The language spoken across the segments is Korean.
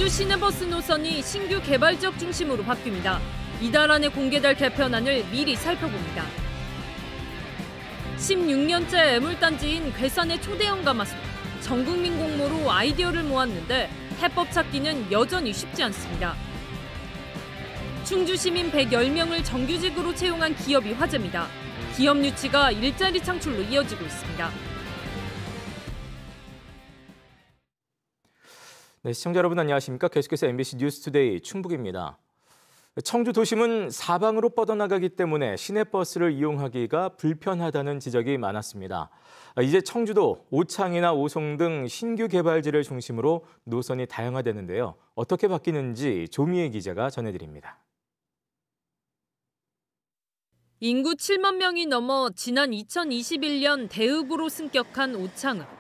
청주 시내버스 노선이 신규 개발 지역 중심으로 바뀝니다. 이달 안에 공개될 개편안을 미리 살펴봅니다. 16년째 애물단지인 괴산의 초대형 가마솥. 전국민 공모로 아이디어를 모았는데 해법 찾기는 여전히 쉽지 않습니다. 충주 시민 110명을 정규직으로 채용한 기업이 화제입니다. 기업 유치가 일자리 창출로 이어지고 있습니다. 네, 시청자 여러분 안녕하십니까? 계속해서 MBC 뉴스투데이 충북입니다. 청주 도심은 사방으로 뻗어나가기 때문에 시내버스를 이용하기가 불편하다는 지적이 많았습니다. 이제 청주도 오창이나 오송 등 신규 개발지를 중심으로 노선이 다양화되는데요. 어떻게 바뀌는지 조미애 기자가 전해드립니다. 인구 7만 명이 넘어 지난 2021년 대읍으로 승격한 오창읍.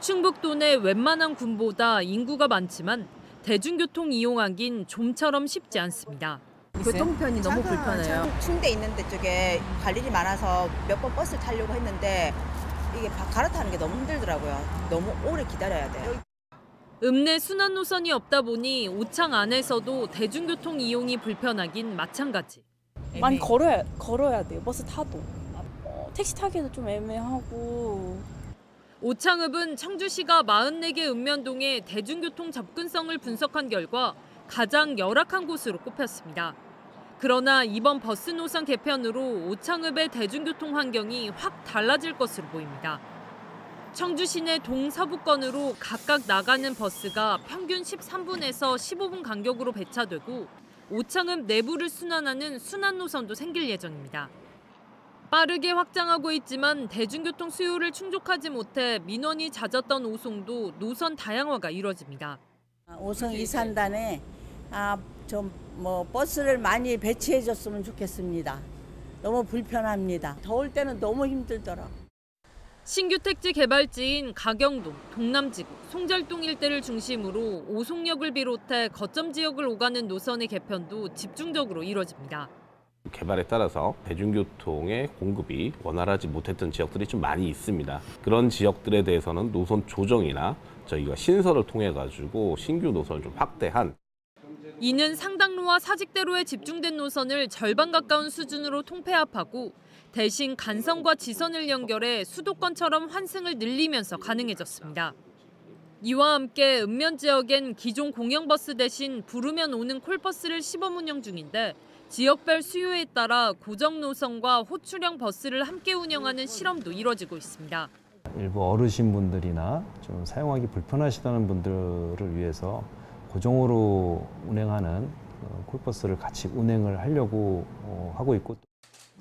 충북도 내 웬만한 군보다 인구가 많지만 대중교통 이용하긴 좀처럼 쉽지 않습니다. 교통편이 너무 불편해요. 충대 있는 데 쪽에 갈 일이 많아서 몇 번 버스를 타려고 했는데 이게 갈아타는 게 너무 힘들더라고요. 너무 오래 기다려야 돼요. 읍내 순환 노선이 없다 보니 오창 안에서도 대중교통 이용이 불편하긴 마찬가지. 많이 걸어야 돼요. 버스 타도. 택시 타기도 좀 애매하고. 오창읍은 청주시가 44개 읍면동의 대중교통 접근성을 분석한 결과 가장 열악한 곳으로 꼽혔습니다. 그러나 이번 버스 노선 개편으로 오창읍의 대중교통 환경이 확 달라질 것으로 보입니다. 청주 시내 동서부권으로 각각 나가는 버스가 평균 13분에서 15분 간격으로 배차되고 오창읍 내부를 순환하는 순환 노선도 생길 예정입니다. 빠르게 확장하고 있지만 대중교통 수요를 충족하지 못해 민원이 잦았던 오송도 노선 다양화가 이뤄집니다. 오송 2산단에 버스를 많이 배치해줬으면 좋겠습니다. 너무 불편합니다. 더울 때는 너무 힘들더라. 신규 택지 개발지인 가경동, 동남지구, 송절동 일대를 중심으로 오송역을 비롯해 거점 지역을 오가는 노선의 개편도 집중적으로 이뤄집니다. 개발에 따라서 대중교통의 공급이 원활하지 못했던 지역들이 좀 많이 있습니다. 그런 지역들에 대해서는 노선 조정이나 저희가 신설을 통해 가지고 신규 노선을 좀 확대한. 이는 상당로와 사직대로에 집중된 노선을 절반 가까운 수준으로 통폐합하고 대신 간선과 지선을 연결해 수도권처럼 환승을 늘리면서 가능해졌습니다. 이와 함께 읍면 지역엔 기존 공영버스 대신 부르면 오는 콜버스를 시범 운영 중인데 지역별 수요에 따라 고정 노선과 호출형 버스를 함께 운영하는 실험도 이뤄지고 있습니다. 일부 어르신분들이나 좀 사용하기 불편하시다는 분들을 위해서 고정으로 운행하는 콜버스를 같이 운행을 하려고 하고 있고.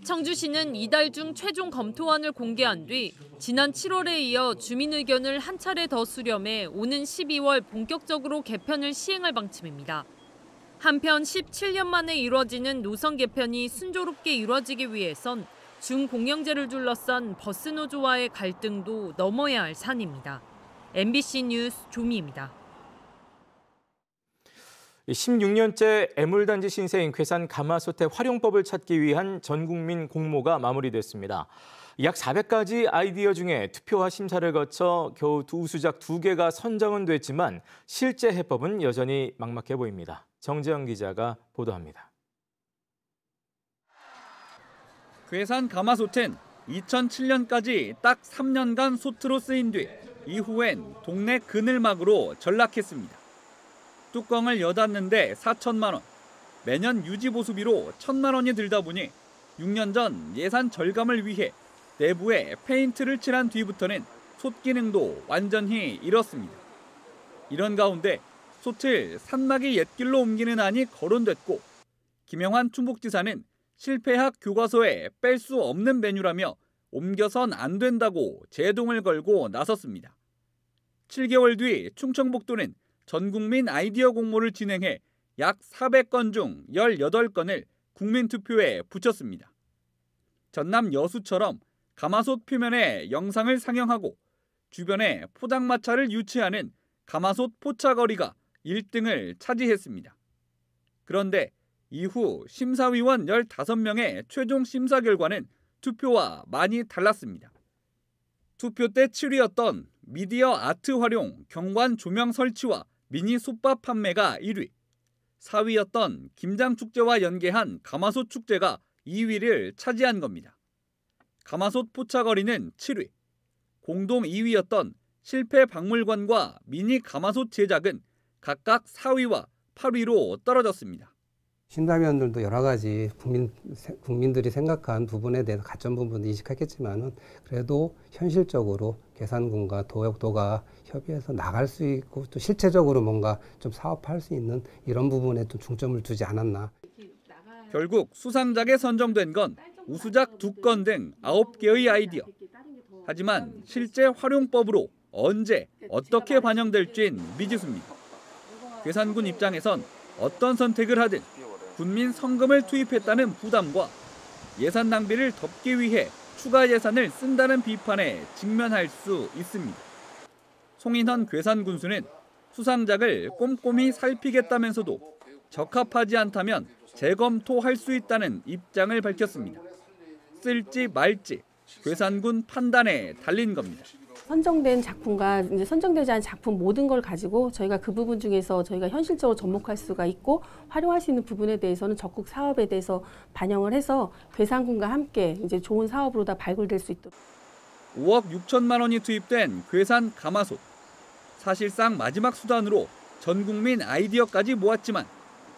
청주시는 이달 중 최종 검토안을 공개한 뒤 지난 7월에 이어 주민 의견을 한 차례 더 수렴해 오는 12월 본격적으로 개편을 시행할 방침입니다. 한편 17년 만에 이뤄지는 노선 개편이 순조롭게 이뤄지기 위해선 중공영제를 둘러싼 버스 노조와의 갈등도 넘어야 할 산입니다. MBC 뉴스 조미입니다. 16년째 애물단지 신세인 괴산 가마솥의 활용법을 찾기 위한 전국민 공모가 마무리됐습니다. 약 400가지 아이디어 중에 투표와 심사를 거쳐 겨우 우수작 2개가 선정은 됐지만 실제 해법은 여전히 막막해 보입니다. 정재영 기자가 보도합니다. 괴산 가마솥은 2007년까지 딱 3년간 솥으로 쓰인 뒤 이후엔 동네 그늘막으로 전락했습니다. 뚜껑을 여닫는데 4천만 원, 매년 유지보수비로 1,000만 원이 들다 보니 6년 전 예산 절감을 위해 내부에 페인트를 칠한 뒤부터는 솥 기능도 완전히 잃었습니다. 이런 가운데 솥을 산막이 옛길로 옮기는 안이 거론됐고 김영환 충북지사는 실패학 교과서에 뺄 수 없는 메뉴라며 옮겨선 안 된다고 제동을 걸고 나섰습니다. 7개월 뒤 충청북도는 전국민 아이디어 공모를 진행해 약 400건 중 18건을 국민투표에 붙였습니다. 전남 여수처럼 가마솥 표면에 영상을 상영하고 주변에 포장마차를 유치하는 가마솥 포차거리가 1등을 차지했습니다. 그런데 이후 심사위원 15명의 최종 심사 결과는 투표와 많이 달랐습니다. 투표 때 7위였던 미디어 아트 활용 경관 조명 설치와 미니 솥밥 판매가 1위, 4위였던 김장축제와 연계한 가마솥 축제가 2위를 차지한 겁니다. 가마솥 포차거리는 7위, 공동 2위였던 실패 박물관과 미니 가마솥 제작은 각각 4위와 8위로 떨어졌습니다. 신라면들도 여러 가지 국민들이 생각한 부분에 대해서 가점 부분도 인식하겠지만은 그래도 현실적으로 계산군과 도역도가 협의해서 나갈 수 있고 또 실체적으로 뭔가 좀 사업할 수 있는 이런 부분에 좀 중점을 두지 않았나. 결국 수상작에 선정된 건 우수작 2건 등 9개의 아이디어. 하지만 실제 활용법으로 언제 어떻게 반영될진 미지수입니다. 괴산군 입장에선 어떤 선택을 하든 군민 성금을 투입했다는 부담과 예산 낭비를 덮기 위해 추가 예산을 쓴다는 비판에 직면할 수 있습니다. 송인헌 괴산군수는 수상작을 꼼꼼히 살피겠다면서도 적합하지 않다면 재검토할 수 있다는 입장을 밝혔습니다. 쓸지 말지 괴산군 판단에 달린 겁니다. 선정된 작품과 이제 선정되지 않은 작품 모든 걸 가지고 저희가 그 부분 중에서 저희가 현실적으로 접목할 수가 있고 활용할 수 있는 부분에 대해서는 적극 사업에 대해서 반영을 해서 괴산군과 함께 이제 좋은 사업으로 다 발굴될 수 있도록. 5억 6천만 원이 투입된 괴산 가마솥. 사실상 마지막 수단으로 전 국민 아이디어까지 모았지만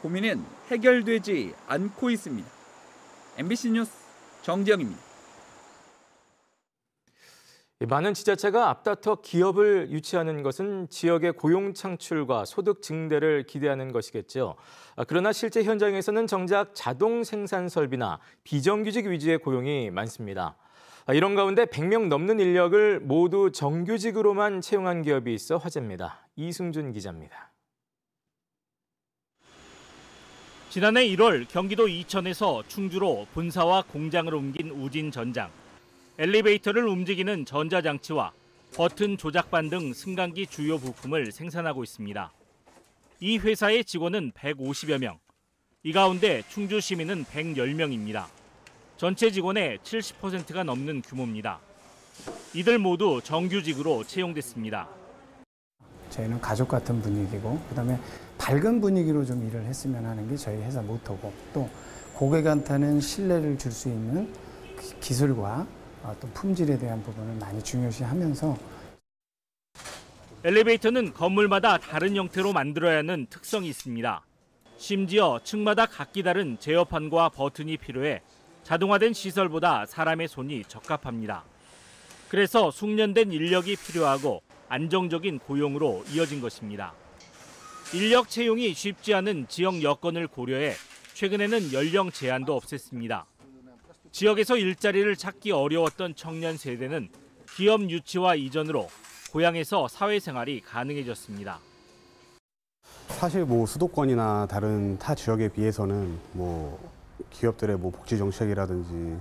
고민은 해결되지 않고 있습니다. MBC 뉴스 정지영입니다. 많은 지자체가 앞다퉈 기업을 유치하는 것은 지역의 고용 창출과 소득 증대를 기대하는 것이겠죠. 그러나 실제 현장에서는 정작 자동 생산 설비나 비정규직 위주의 고용이 많습니다. 이런 가운데 100명 넘는 인력을 모두 정규직으로만 채용한 기업이 있어 화제입니다. 이승준 기자입니다. 지난해 1월 경기도 이천에서 충주로 본사와 공장을 옮긴 우진전장. 엘리베이터를 움직이는 전자장치와 버튼 조작반 등 승강기 주요 부품을 생산하고 있습니다. 이 회사의 직원은 150여 명. 이 가운데 충주 시민은 110명입니다. 전체 직원의 70%가 넘는 규모입니다. 이들 모두 정규직으로 채용됐습니다. 저희는 가족 같은 분위기고 그다음에 밝은 분위기로 좀 일을 했으면 하는 게 저희 회사 모토고 또 고객한테는 신뢰를 줄 수 있는 기술과 또 품질에 대한 부분을 많이 중요시하면서 엘리베이터는 건물마다 다른 형태로 만들어야 하는 특성이 있습니다. 심지어 층마다 각기 다른 제어판과 버튼이 필요해 자동화된 시설보다 사람의 손이 적합합니다. 그래서 숙련된 인력이 필요하고 안정적인 고용으로 이어진 것입니다. 인력 채용이 쉽지 않은 지역 여건을 고려해 최근에는 연령 제한도 없앴습니다. 지역에서 일자리를 찾기 어려웠던 청년 세대는 기업 유치와 이전으로 고향에서 사회생활이 가능해졌습니다. 사실 수도권이나 다른 타 지역에 비해서는 기업들의 복지 정책이라든지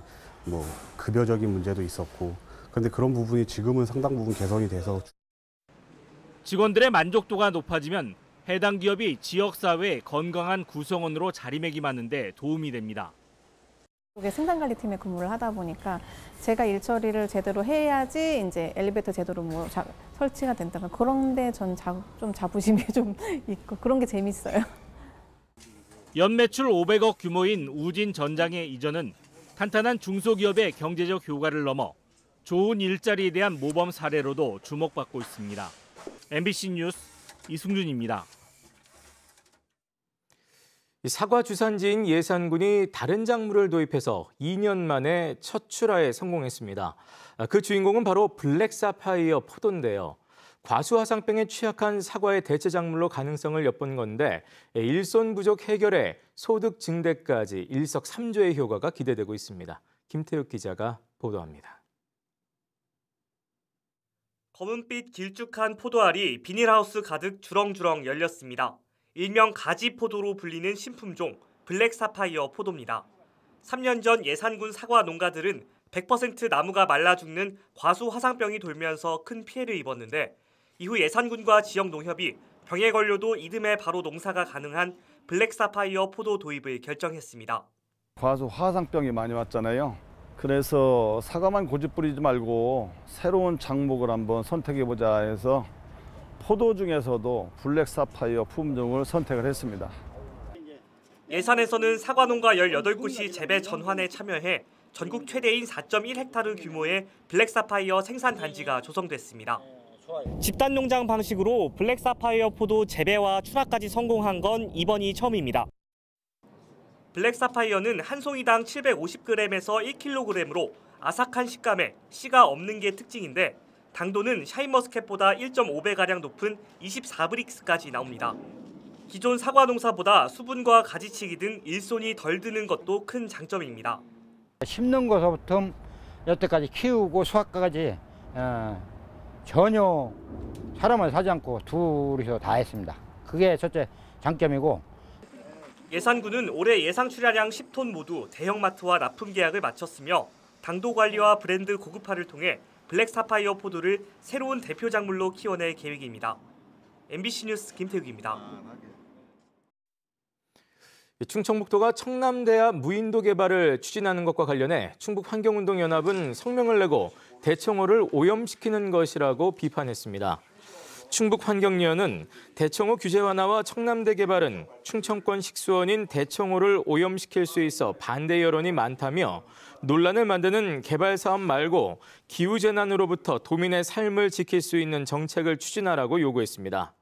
급여적인 문제도 있었고 그런데 그런 부분이 지금은 상당 부분 개선이 돼서 직원들의 만족도가 높아지면 해당 기업이 지역사회의 건강한 구성원으로 자리매김하는 데 도움이 됩니다. 생산관리팀에 근무를 하다 보니까 제가 일 처리를 제대로 해야지 이제 엘리베이터 제대로 설치가 된다면 그런데 전 좀 자부심이 좀 있고 그런 게 재밌어요. 연매출 500억 규모인 우진전장의 이전은 탄탄한 중소기업의 경제적 효과를 넘어 좋은 일자리에 대한 모범 사례로도 주목받고 있습니다. MBC 뉴스 이승준입니다. 사과 주산지인 예산군이 다른 작물을 도입해서 2년 만에 첫 출하에 성공했습니다. 그 주인공은 바로 블랙 사파이어 포도인데요. 과수화상병에 취약한 사과의 대체 작물로 가능성을 엿본 건데 일손 부족 해결에 소득 증대까지 일석삼조의 효과가 기대되고 있습니다. 김태욱 기자가 보도합니다. 검은빛 길쭉한 포도알이 비닐하우스 가득 주렁주렁 열렸습니다. 일명 가지포도로 불리는 신품종 블랙 사파이어 포도입니다. 3년 전 예산군 사과 농가들은 100% 나무가 말라 죽는 과수화상병이 돌면서 큰 피해를 입었는데 이후 예산군과 지역 농협이 병에 걸려도 이듬해 바로 농사가 가능한 블랙 사파이어 포도 도입을 결정했습니다. 과수화상병이 많이 왔잖아요. 그래서 사과만 고집 부리지 말고 새로운 작목을 한번 선택해보자 해서 포도 중에서도 블랙 사파이어 품종을 선택을 했습니다. 예산에서는 사과농가 18곳이 재배 전환에 참여해 전국 최대인 4.1헥타르 규모의 블랙 사파이어 생산 단지가 조성됐습니다. 집단 농장 방식으로 블랙 사파이어 포도 재배와 출하까지 성공한 건 이번이 처음입니다. 블랙 사파이어는 한 송이당 750g에서 1kg으로 아삭한 식감에 씨가 없는 게 특징인데 당도는 샤인머스켓보다 1.5배가량 높은 24브릭스까지 나옵니다. 기존 사과 농사보다 수분과 가지치기 등 일손이 덜 드는 것도 큰 장점입니다. 심는 것부터 여태까지 키우고 수확까지 전혀 사람을 사지 않고 둘이서 다 했습니다. 그게 첫째 장점이고. 예산군은 올해 예상 출하량 10톤 모두 대형마트와 납품 계약을 마쳤으며 당도 관리와 브랜드 고급화를 통해 블랙 사파이어 포도를 새로운 대표 작물로 키워낼 계획입니다. MBC 뉴스 김태욱입니다. 충청북도가 청남대합 무인도 개발을 추진하는 것과 관련해 충북환경운동연합은 성명을 내고 대청호를 오염시키는 것이라고 비판했습니다. 충북환경위원은 대청호 규제 완화와 청남대 개발은 충청권 식수원인 대청호를 오염시킬 수 있어 반대 여론이 많다며 논란을 만드는 개발 사업 말고 기후재난으로부터 도민의 삶을 지킬 수 있는 정책을 추진하라고 요구했습니다.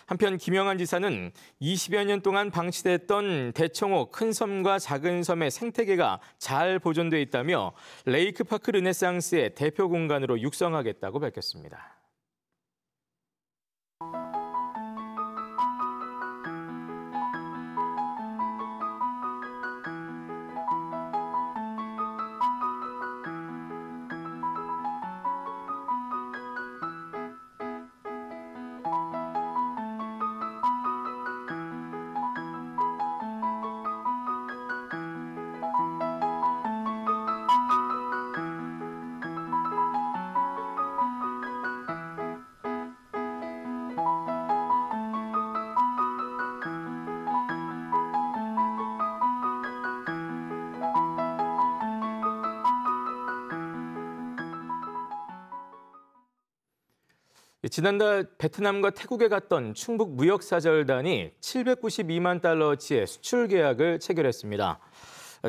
한편 김영한 지사는 20여 년 동안 방치됐던 대청호 큰 섬과 작은 섬의 생태계가 잘 보존돼 있다며 레이크파크 르네상스의 대표 공간으로 육성하겠다고 밝혔습니다. 지난달 베트남과 태국에 갔던 충북 무역사절단이 792만 달러어치의 수출 계약을 체결했습니다.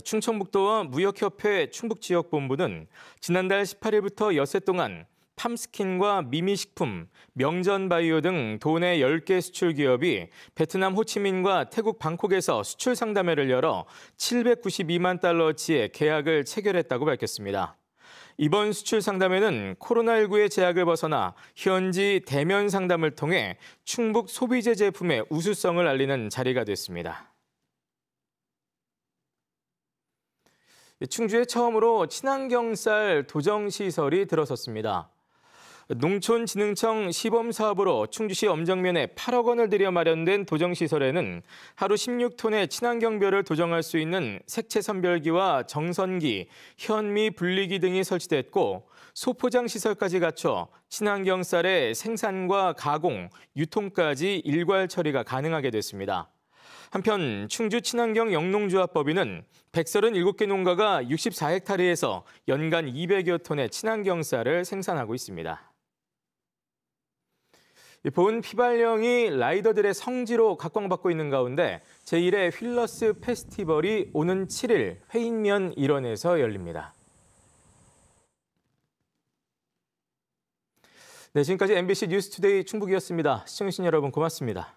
충청북도와 무역협회 충북지역본부는 지난달 18일부터 엿새 동안 팜스킨과 미미식품, 명전바이오 등 도내 10개 수출 기업이 베트남 호치민과 태국 방콕에서 수출 상담회를 열어 792만 달러어치의 계약을 체결했다고 밝혔습니다. 이번 수출 상담회는 코로나19의 제약을 벗어나 현지 대면 상담을 통해 충북 소비재 제품의 우수성을 알리는 자리가 됐습니다. 충주에 처음으로 친환경 쌀 도정시설이 들어섰습니다. 농촌진흥청 시범사업으로 충주시 엄정면에 8억 원을 들여 마련된 도정시설에는 하루 16톤의 친환경별을 도정할 수 있는 색채 선별기와 정선기, 현미 분리기 등이 설치됐고 소포장 시설까지 갖춰 친환경 쌀의 생산과 가공, 유통까지 일괄 처리가 가능하게 됐습니다. 한편 충주 친환경 영농조합법인은 137개 농가가 64헥타르에서 연간 200여 톤의 친환경 쌀을 생산하고 있습니다. 보은 휘발령이 라이더들의 성지로 각광받고 있는 가운데 제1회 휠러스 페스티벌이 오는 7일 회인면 일원에서 열립니다. 네, 지금까지 MBC 뉴스투데이 충북이었습니다. 시청해주신 여러분 고맙습니다.